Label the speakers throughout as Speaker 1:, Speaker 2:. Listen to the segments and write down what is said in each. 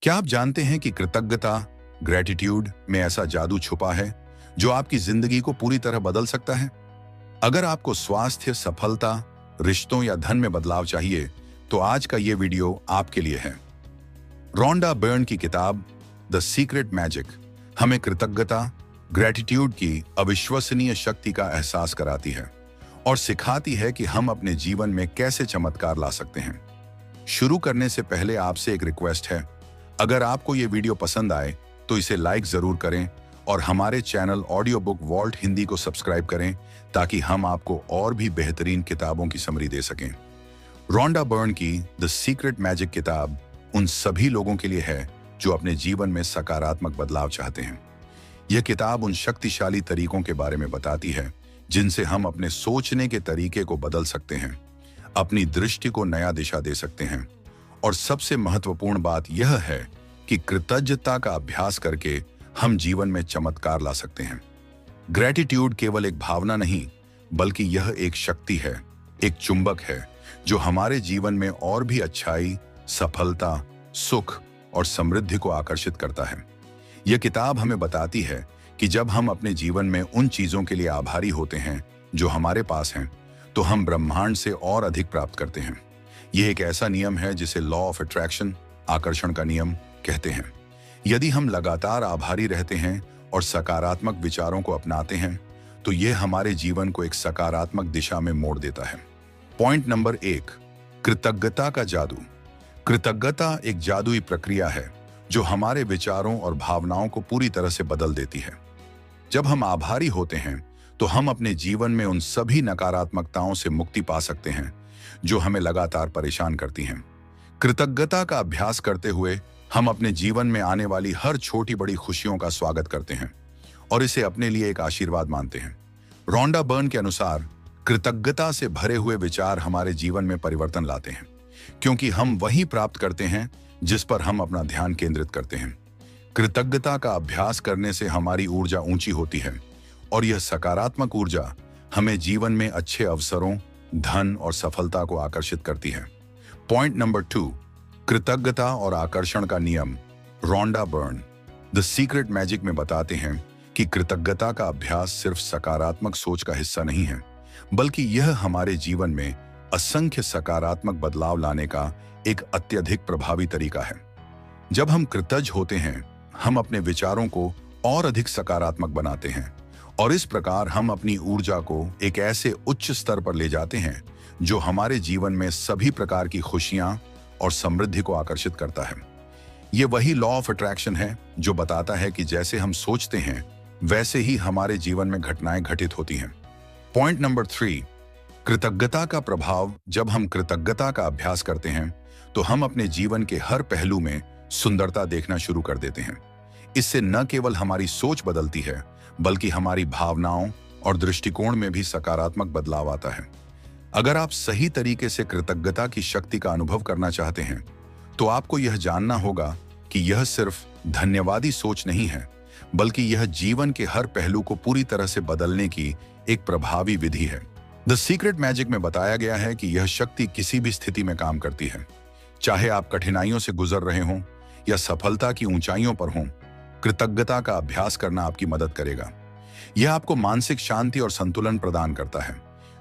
Speaker 1: क्या आप जानते हैं कि कृतज्ञता, ग्रेटिट्यूड में ऐसा जादू छुपा है जो आपकी जिंदगी को पूरी तरह बदल सकता है? अगर आपको स्वास्थ्य, सफलता, रिश्तों या धन में बदलाव चाहिए, तो आज का ये वीडियो आपके लिए है। रोंडा बर्न की किताब द सीक्रेट मैजिक हमें कृतज्ञता, ग्रेटिट्यूड की अविश्वसनीय शक्ति का एहसास कराती है और सिखाती है कि हम अपने जीवन में कैसे चमत्कार ला सकते हैं। शुरू करने से पहले आपसे एक रिक्वेस्ट है, अगर आपको ये वीडियो पसंद आए तो इसे लाइक जरूर करें और हमारे channel audio book vault Hindi को सब्सक्राइब करें ताकि हम आपको और भी बेहतरीन किताबों की समरी दे सकें। रोंडा बर्न की द सीक्रेट मैजिक किताब उन सभी लोगों के लिए है जो अपने जीवन में सकारात्मक बदलाव चाहते हैं। यह किताब उन शक्तिशाली तरीकों के बारे में बताती है जिनसे हम अपने सोचने के तरीके को बदल सकते हैं, अपनी दृष्टि को नया दिशा दे सकते हैं और सबसे महत्वपूर्ण बात यह है कि कृतज्ञता का अभ्यास करके हम जीवन में चमत्कार ला सकते हैं। ग्रेटिट्यूड केवल एक भावना नहीं, बल्कि यह एक शक्ति है, एक चुंबक है जो हमारे जीवन में और भी अच्छाई, सफलता, सुख और समृद्धि को आकर्षित करता है। यह किताब हमें बताती है कि जब हम अपने जीवन में उन चीजों के लिए आभारी होते हैं जो हमारे पास हैं, तो हम ब्रह्मांड से और अधिक प्राप्त करते हैं। यह एक ऐसा नियम है जिसे लॉ ऑफ अट्रैक्शन, आकर्षण का नियम कहते हैं। यदि हम लगातार आभारी रहते हैं और सकारात्मक विचारों को अपनाते हैं, तो यह हमारे जीवन को एक सकारात्मक दिशा में मोड़ देता है। पॉइंट नंबर 1, कृतज्ञता का जादू। कृतज्ञता एक जादुई प्रक्रिया है जो हमारे विचारों और भावनाओं को पूरी तरह से बदल देती है। जब हम आभारी होते हैं तो हम अपने जीवन में उन सभी नकारात्मकताओं से मुक्ति पा सकते हैं जो हमें लगातार परेशान करती हैं। कृतज्ञता का अभ्यास करते हुए हम अपने जीवन में आने वाली हर छोटी बड़ी खुशियों का स्वागत करते हैं और इसे अपने लिए एक आशीर्वाद मानते हैं। रोंडा बर्न के अनुसार कृतज्ञता से भरे हुए विचार हमारे जीवन में परिवर्तन लाते हैं, क्योंकि हम वही प्राप्त करते हैं जिस पर हम अपना ध्यान केंद्रित करते हैं। कृतज्ञता का अभ्यास करने से हमारी ऊर्जा ऊंची होती है और यह सकारात्मक ऊर्जा हमें जीवन में अच्छे अवसरों, धन और सफलता को आकर्षित करती है। पॉइंट नंबर 2, कृतज्ञता और आकर्षण का नियम। Rhonda Byrne the secret magic में बताते हैं कि कृतज्ञता का अभ्यास सिर्फ सकारात्मक सोच का हिस्सा नहीं है, बल्कि यह हमारे जीवन में असंख्य सकारात्मक बदलाव लाने का एक अत्यधिक प्रभावी तरीका है। जब हम कृतज्ञ होते हैं, हम अपने विचारों को और अधिक सकारात्मक बनाते हैं और इस प्रकार हम अपनी ऊर्जा को एक ऐसे उच्च स्तर पर ले जाते हैं जो हमारे जीवन में सभी प्रकार की खुशियां और समृद्धि को आकर्षित करता है। यह वही लॉ ऑफ अट्रैक्शन है जो बताता है कि जैसे हम सोचते हैं वैसे ही हमारे जीवन में घटनाएं घटित होती हैं। पॉइंट नंबर 3, कृतज्ञता का प्रभाव। जब हम कृतज्ञता का अभ्यास करते हैं तो हम अपने जीवन के हर पहलू में सुंदरता देखना शुरू कर देते हैं। इससे न केवल हमारी सोच बदलती है, बल्कि हमारी भावनाओं और दृष्टिकोण में भी सकारात्मक बदलाव आता है। अगर आप सही तरीके से कृतज्ञता की शक्ति का अनुभव करना चाहते हैं, तो आपको यह जानना होगा कि यह सिर्फ धन्यवादी सोच नहीं है, बल्कि यह जीवन के हर पहलू को पूरी तरह से बदलने की एक प्रभावी विधि है। द सीक्रेट मैजिक में बताया गया है कि यह शक्ति किसी भी स्थिति में काम करती है। चाहे आप कठिनाइयों से गुजर रहे हों या सफलता की ऊंचाइयों पर हों, कृतज्ञता का अभ्यास करना आपकी मदद करेगा। यह आपको मानसिक शांति और संतुलन प्रदान करता है,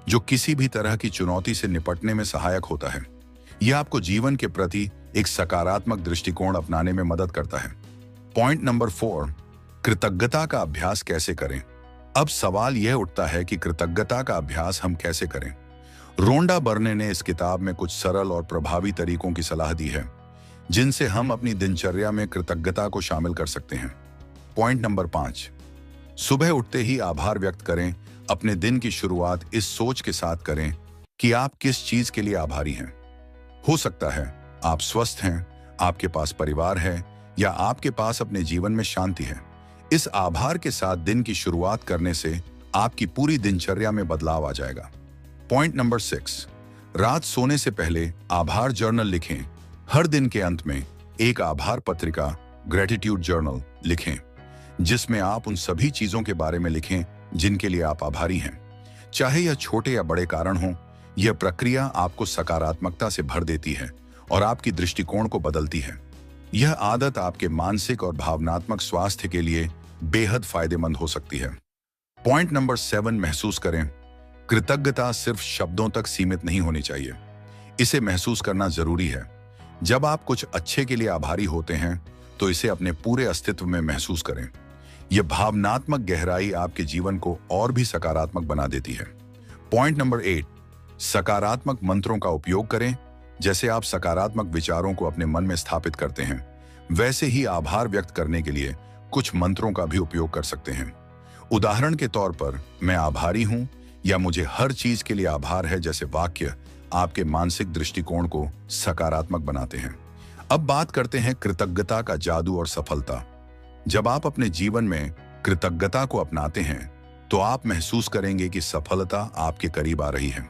Speaker 1: जो किसी भी तरह की चुनौती से निपटने में सहायक होता है। यह आपको जीवन के प्रति एक सकारात्मक दृष्टिकोण अपनाने में मदद करता है। पॉइंट नंबर 4, कृतज्ञता का अभ्यास कैसे करें। अब सवाल यह उठता है कि कृतज्ञता का अभ्यास हम कैसे करें। रोंडा बर्न ने इस किताब में कुछ सरल और प्रभावी तरीकों की सलाह दी है जिनसे हम अपनी दिनचर्या में कृतज्ञता को शामिल कर सकते हैं। पॉइंट नंबर 5, सुबह उठते ही आभार व्यक्त करें। अपने दिन की शुरुआत इस सोच के साथ करें कि आप किस चीज के लिए आभारी हैं। हो सकता है आप स्वस्थ हैं, आपके पास परिवार है या आपके पास अपने जीवन में शांति है। इस आभार के साथ दिन की शुरुआत करने से आपकी पूरी दिनचर्या में बदलाव आ जाएगा। पॉइंट नंबर 6, रात सोने से पहले आभार जर्नल लिखें। हर दिन के अंत में एक आभार पत्रिका, ग्रेटिट्यूड जर्नल लिखें, जिसमें आप उन सभी चीजों के बारे में लिखें जिनके लिए आप आभारी हैं। चाहे यह छोटे या बड़े कारण हों, यह प्रक्रिया आपको सकारात्मकता से भर देती है और आपकी दृष्टिकोण को बदलती है। यह आदत आपके मानसिक और भावनात्मक स्वास्थ्य के लिए बेहद फायदेमंद हो सकती है। पॉइंट नंबर 7, महसूस करें। कृतज्ञता सिर्फ शब्दों तक सीमित नहीं होनी चाहिए, इसे महसूस करना जरूरी है। जब आप कुछ अच्छे के लिए आभारी होते हैं तो इसे अपने पूरे अस्तित्व में महसूस करें। यह भावनात्मक गहराई आपके जीवन को और भी सकारात्मक बना देती है। पॉइंट नंबर 8, सकारात्मक मंत्रों का उपयोग करें। जैसे आप सकारात्मक विचारों को अपने मन में स्थापित करते हैं, वैसे ही आभार व्यक्त करने के लिए कुछ मंत्रों का भी उपयोग कर सकते हैं। उदाहरण के तौर पर, मैं आभारी हूं या मुझे हर चीज के लिए आभार है जैसे वाक्य आपके मानसिक दृष्टिकोण को सकारात्मक बनाते हैं। अब बात करते हैं कृतज्ञता का जादू और सफलता। जब आप अपने जीवन में कृतज्ञता को अपनाते हैं तो आप महसूस करेंगे कि सफलता आपके करीब आ रही है।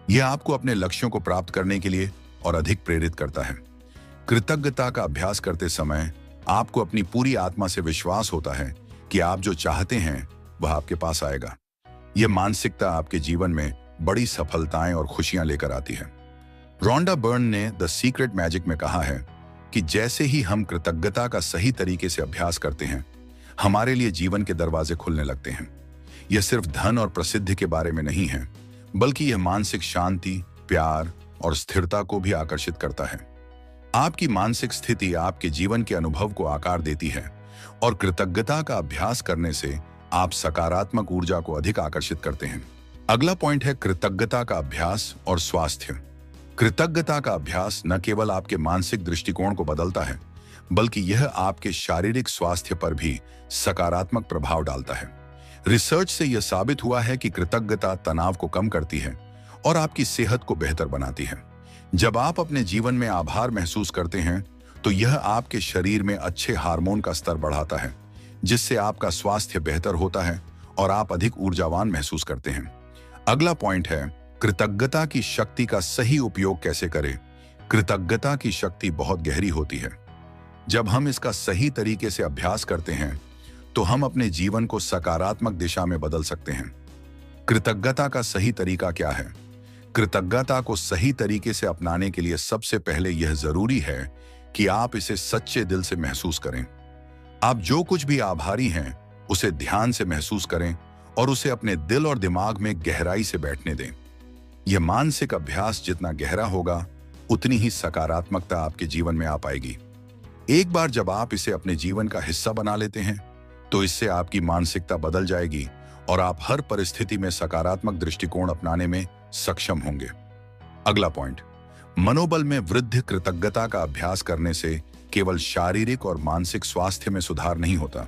Speaker 1: यह आपको अपने लक्ष्यों को प्राप्त करने के लिए और अधिक प्रेरित करता है। कृतज्ञता का अभ्यास करते समय आपको अपनी पूरी आत्मा से विश्वास होता है कि आप जो चाहते हैं वह आपके पास आएगा। यह मानसिकता आपके जीवन में बड़ी सफलताएं और खुशियां लेकर आती है। रोंडा बर्न ने द सीक्रेट मैजिक में कहा है कि जैसे ही हम कृतज्ञता का सही तरीके से अभ्यास करते हैं, हमारे लिए जीवन के दरवाजे खुलने लगते हैं। यह सिर्फ धन और प्रसिद्धि के बारे में नहीं है, बल्कि यह मानसिक शांति, प्यार और स्थिरता को भी आकर्षित करता है। आपकी मानसिक स्थिति आपके जीवन के अनुभव को आकार देती है और कृतज्ञता का अभ्यास करने से आप सकारात्मक ऊर्जा को अधिक आकर्षित करते हैं। अगला पॉइंट है कृतज्ञता का अभ्यास और स्वास्थ्य। कृतज्ञता का अभ्यास न केवल आपके मानसिक दृष्टिकोण को बदलता है, बल्कि यह आपके शारीरिक स्वास्थ्य पर भी सकारात्मक प्रभाव डालता है। रिसर्च से यह साबित हुआ है कि कृतज्ञता तनाव को कम करती है और आपकी सेहत को बेहतर बनाती है। जब आप अपने जीवन में आभार महसूस करते हैं तो यह आपके शरीर में अच्छे हार्मोन का स्तर बढ़ाता है, जिससे आपका स्वास्थ्य बेहतर होता है और आप अधिक ऊर्जावान महसूस करते हैं। अगला पॉइंट है कृतज्ञता की शक्ति का सही उपयोग कैसे करें। कृतज्ञता की शक्ति बहुत गहरी होती है। जब हम इसका सही तरीके से अभ्यास करते हैं तो हम अपने जीवन को सकारात्मक दिशा में बदल सकते हैं। कृतज्ञता का सही तरीका क्या है? कृतज्ञता को सही तरीके से अपनाने के लिए सबसे पहले यह जरूरी है कि आप इसे सच्चे दिल से महसूस करें। आप जो कुछ भी आभारी हैं, उसे ध्यान से महसूस करें और उसे अपने दिल और दिमाग में गहराई से बैठने दें। यह मानसिक अभ्यास जितना गहरा होगा, उतनी ही सकारात्मकता आपके जीवन में आ पाएगी। एक बार जब आप इसे अपने जीवन का हिस्सा बना लेते हैं, तो इससे आपकी मानसिकता बदल जाएगी और आप हर परिस्थिति में सकारात्मक दृष्टिकोण अपनाने में सक्षम होंगे। अगला पॉइंट, मनोबल में वृद्धि। कृतज्ञता का अभ्यास करने से केवल शारीरिक और मानसिक स्वास्थ्य में सुधार नहीं होता,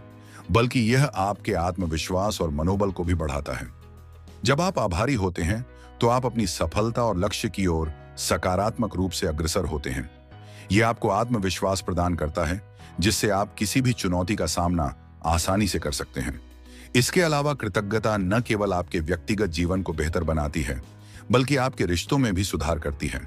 Speaker 1: बल्कि यह आपके आत्मविश्वास और मनोबल को भी बढ़ाता है। जब आप आभारी होते हैं तो आप अपनी सफलता और लक्ष्य की ओर सकारात्मक रूप से अग्रसर होते हैं। यह आपको आत्मविश्वास प्रदान करता है, जिससे आप किसी भी चुनौती का सामना आसानी से कर सकते हैं। इसके अलावा कृतज्ञता न केवल आपके व्यक्तिगत जीवन को बेहतर बनाती है, बल्कि आपके रिश्तों में भी सुधार करती है।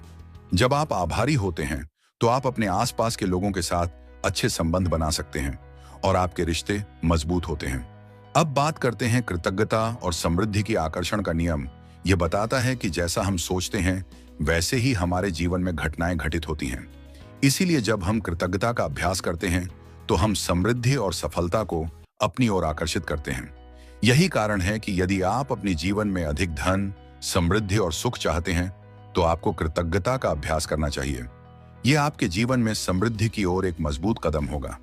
Speaker 1: जब आप आभारी होते हैं तो आप अपने आसपास के लोगों के साथ अच्छे संबंध बना सकते हैं और आपके रिश्ते मजबूत होते हैं। अब बात करते हैं कृतज्ञता और समृद्धि की आकर्षण का नियम। यह बताता है कि जैसा हम सोचते हैं, वैसे ही हमारे जीवन में घटनाएं घटित होती हैं। इसीलिए जब हम कृतज्ञता का अभ्यास करते हैं तो हम समृद्धि और सफलता को अपनी ओर आकर्षित करते हैं। यही कारण है कि यदि आप अपने जीवन में अधिक धन, समृद्धि और सुख चाहते हैं, तो आपको कृतज्ञता का अभ्यास करना चाहिए। यह आपके जीवन में समृद्धि की ओर एक मजबूत कदम होगा।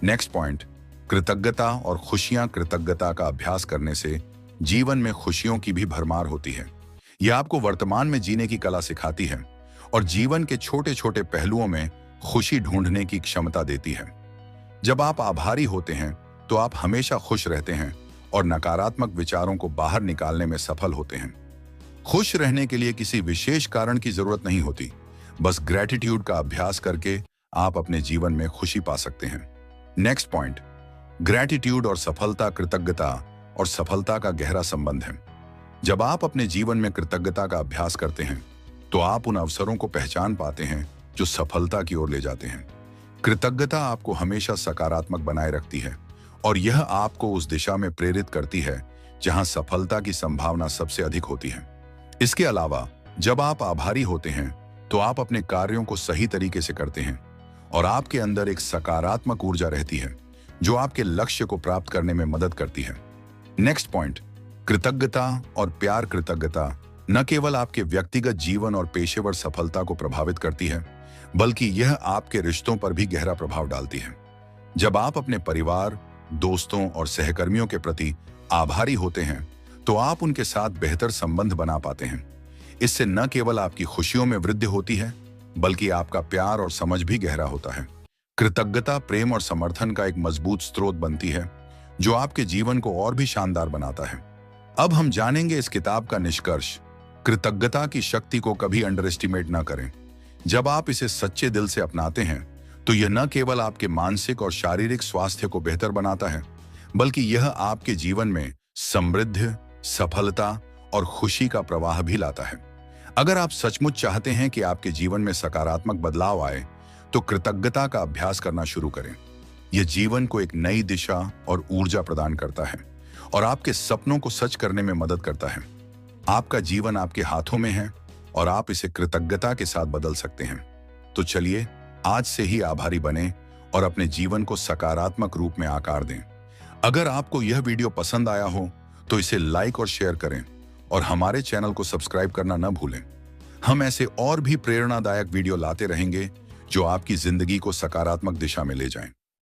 Speaker 1: नेक्स्ट पॉइंट, कृतज्ञता और खुशियां। कृतज्ञता का अभ्यास करने से जीवन में खुशियों की भी भरमार होती है। यह आपको वर्तमान में जीने की कला सिखाती है और जीवन के छोटे छोटे पहलुओं में खुशी ढूंढने की क्षमता देती है। जब आप आभारी होते हैं तो आप हमेशा खुश रहते हैं और नकारात्मक विचारों को बाहर निकालने में सफल होते हैं। खुश रहने के लिए किसी विशेष कारण की जरूरत नहीं होती, बस ग्रैटिट्यूड का अभ्यास करके आप अपने जीवन में खुशी पा सकते हैं। नेक्स्ट पॉइंट, ग्रैटिट्यूड और सफलता। कृतज्ञता और सफलता का गहरा संबंध है। जब आप अपने जीवन में कृतज्ञता का अभ्यास करते हैं तो आप उन अवसरों को पहचान पाते हैं जो सफलता की ओर ले जाते हैं। कृतज्ञता आपको हमेशा सकारात्मक बनाए रखती है और यह आपको उस दिशा में प्रेरित करती है जहां सफलता की संभावना सबसे अधिक होती है। इसके अलावा जब आप आभारी होते हैं तो आप अपने कार्यों को सही तरीके से करते हैं और आपके अंदर एक सकारात्मक ऊर्जा रहती है जो आपके लक्ष्य को प्राप्त करने में मदद करती है। नेक्स्ट पॉइंट, कृतज्ञता और प्यार। कृतज्ञता न केवल आपके व्यक्तिगत जीवन और पेशेवर सफलता को प्रभावित करती है, बल्कि यह आपके रिश्तों पर भी गहरा प्रभाव डालती है। जब आप अपने परिवार, दोस्तों और सहकर्मियों के प्रति आभारी होते हैं, तो आप उनके साथ बेहतर संबंध बना पाते हैं। इससे न केवल आपकी खुशियों में वृद्धि होती है, बल्कि आपका प्यार और समझ भी गहरा होता है। कृतज्ञता प्रेम और समर्थन का एक मजबूत स्रोत बनती है, जो आपके जीवन को और भी शानदार बनाता है। अब हम जानेंगे इस किताब का निष्कर्ष। कृतज्ञता की शक्ति को कभी अंडर एस्टिमेट ना करें। जब आप इसे सच्चे दिल से अपनाते हैं, तो यह न केवल आपके मानसिक और शारीरिक स्वास्थ्य को बेहतर बनाता है, बल्कि यह आपके जीवन में समृद्धि, सफलता और खुशी का प्रवाह भी लाता है। अगर आप सचमुच चाहते हैं कि आपके जीवन में सकारात्मक बदलाव आए, तो कृतज्ञता का अभ्यास करना शुरू करें। यह जीवन को एक नई दिशा और ऊर्जा प्रदान करता है और आपके सपनों को सच करने में मदद करता है। आपका जीवन आपके हाथों में है और आप इसे कृतज्ञता के साथ बदल सकते हैं। तो चलिए आज से ही आभारी बनें और अपने जीवन को सकारात्मक रूप में आकार दें। अगर आपको यह वीडियो पसंद आया हो तो इसे लाइक और शेयर करें और हमारे चैनल को सब्सक्राइब करना न भूलें। हम ऐसे और भी प्रेरणादायक वीडियो लाते रहेंगे जो आपकी जिंदगी को सकारात्मक दिशा में ले जाएं।